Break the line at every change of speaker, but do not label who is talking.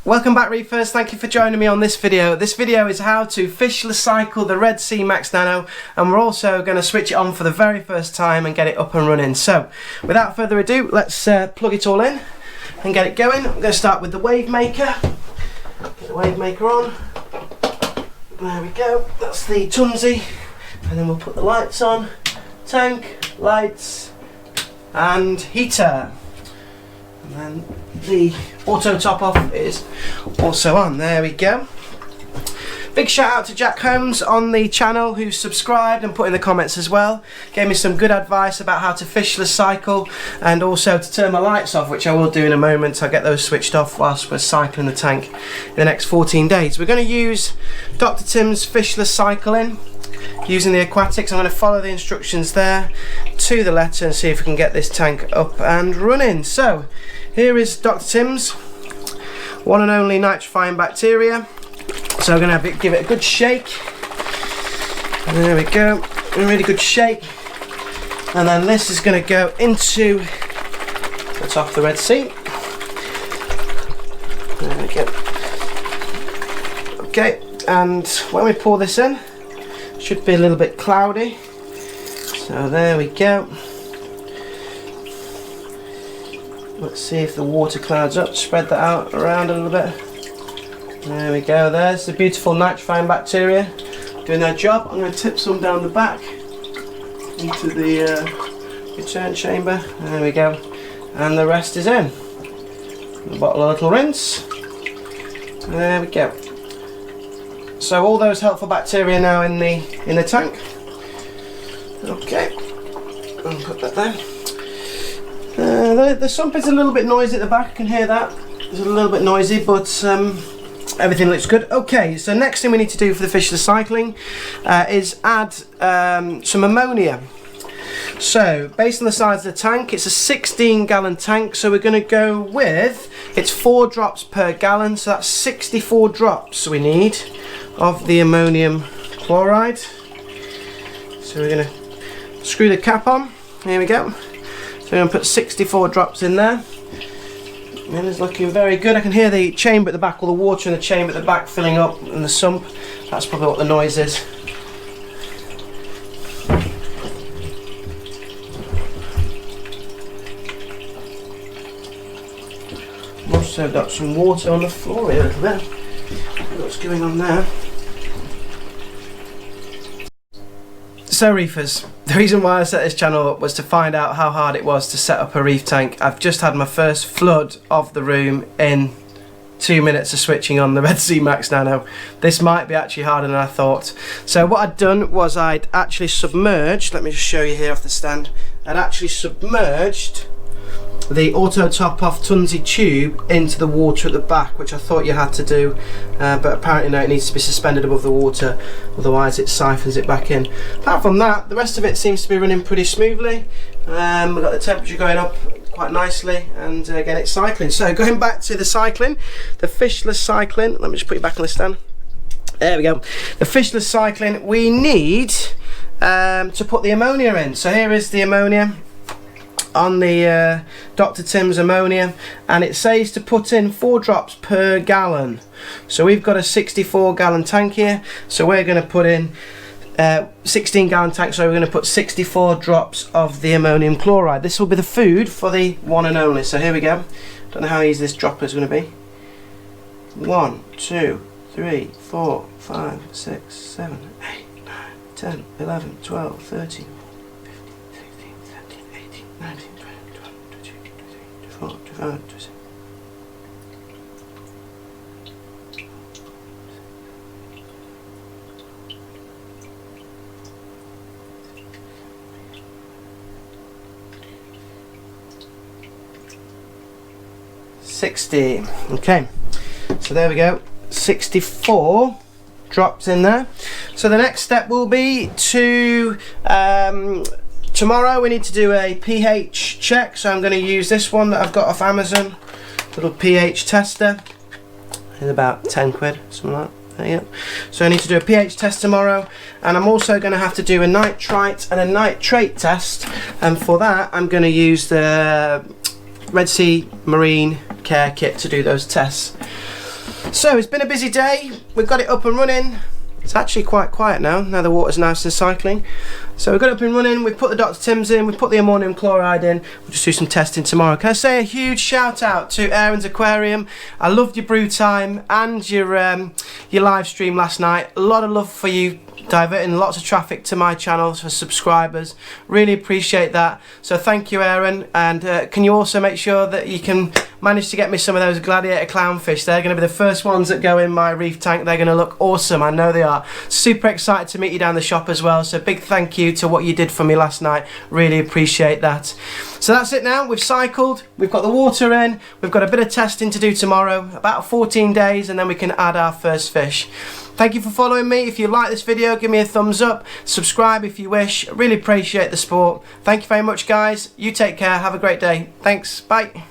Welcome back, Reefers. Thank you for joining me on this video. This video is how to fishless cycle the Red Sea Max Nano, and we're also going to switch it on for the very first time and get it up and running. So without further ado, let's plug it all in and get it going. I'm going to start with the wave maker. Get the wave maker on. There we go. That's the Tunzi, and then we'll put the lights on. Tank, lights and heater. And then the auto top off is also on. There we go. Big shout out to Jack Holmes on the channel, who subscribed and put in the comments as well. Gave me some good advice about how to fishless cycle and also to turn my lights off, which I will do in a moment. I'll get those switched off whilst we're cycling the tank in the next 14 days. We're going to use Dr. Tim's fishless cycling using the aquatics. I'm going to follow the instructions there to the letter and see if we can get this tank up and running. So here is Dr. Tim's one and only nitrifying bacteria. So I'm going to give it a good shake. There we go, a really good shake. And then this is going to go into the top of the Red Sea. There we go. Okay, and when we pour this in, it should be a little bit cloudy. So there we go. Let's see if the water clouds up. Spread that out around a little bit. There we go. There's the beautiful nitrifying bacteria doing their job. I'm going to tip some down the back into the return chamber. There we go. And the rest is in. A bottle of little rinse. There we go. So all those helpful bacteria now in the tank. Okay. I'll put that there. The sump is a little bit noisy at the back. I can hear that. It's a little bit noisy, but everything looks good. Okay, so next thing we need to do for the fishless cycling is add some ammonia. So based on the size of the tank, it's a 16-gallon tank, so we're going to go with, it's 4 drops per gallon, so that's 64 drops we need of the ammonium chloride. So we're going to screw the cap on. Here we go. So we're going to put 64 drops in there. And it's looking very good. I can hear the chamber at the back, all the water in the chamber at the back filling up in the sump. That's probably what the noise is. I've also got some water on the floor here a little bit. What's going on there? So Reefers, the reason why I set this channel up was to find out how hard it was to set up a reef tank. I've just had my first flood of the room in 2 minutes of switching on the Red Sea Max Nano. This might be actually harder than I thought. So what I'd done was I'd actually submerged, let me just show you here off the stand, I'd actually submerged the auto top off Tunzi tube into the water at the back, which I thought you had to do, but apparently no, it needs to be suspended above the water, otherwise it siphons it back in. Apart from that, the rest of it seems to be running pretty smoothly. We've got the temperature going up quite nicely, and again it's cycling. So going back to the cycling, the fishless cycling, let me just put you back on the stand. There we go. The fishless cycling, we need to put the ammonia in. So here is the ammonia on the Dr. Tim's ammonia, and it says to put in 4 drops per gallon. So we've got a 64-gallon tank here, so we're going to put in 16-gallon tank, so we're going to put 64 drops of the ammonium chloride. This will be the food for the one and only. So here we go. Don't know how easy this dropper is going to be. 1, 2, 3, 4, 5, 6, 7, 8, 9, 10, 11, 12, 13, 19, 20, 21, 22, 23, 24, 25, 26. Okay, so there we go, 64 drops in there. So the next step will be to tomorrow we need to do a pH check, so I'm going to use this one that I've got off Amazon, little pH tester. It's about 10 quid, something like that. There you go. So I need to do a pH test tomorrow, and I'm also going to have to do a nitrite and a nitrate test, and for that I'm going to use the Red Sea Marine Care Kit to do those tests. So it's been a busy day. We've got it up and running. It's actually quite quiet now the water's nice and cycling. So we've got it up and running, we've put the Dr. Tims in, we've put the ammonium chloride in. We'll just do some testing tomorrow. Can I say a huge shout out to Aaron's Aquarium. I loved your brew time and your live stream last night. A lot of love for you, diverting lots of traffic to my channel for subscribers. Really appreciate that. So thank you, Aaron. And can you also make sure that you can manage to get me some of those gladiator clownfish? They're going to be the first ones that go in my reef tank. They're going to look awesome, I know they are. Super excited to meet you down the shop as well, so big thank you to what you did for me last night. Really appreciate that. So that's it now. We've cycled, we've got the water in, we've got a bit of testing to do tomorrow, about 14 days, and then we can add our first fish. Thank you for following me. If you like this video, give me a thumbs up, subscribe if you wish. I really appreciate the support. Thank you very much, guys. You take care, have a great day. Thanks, bye.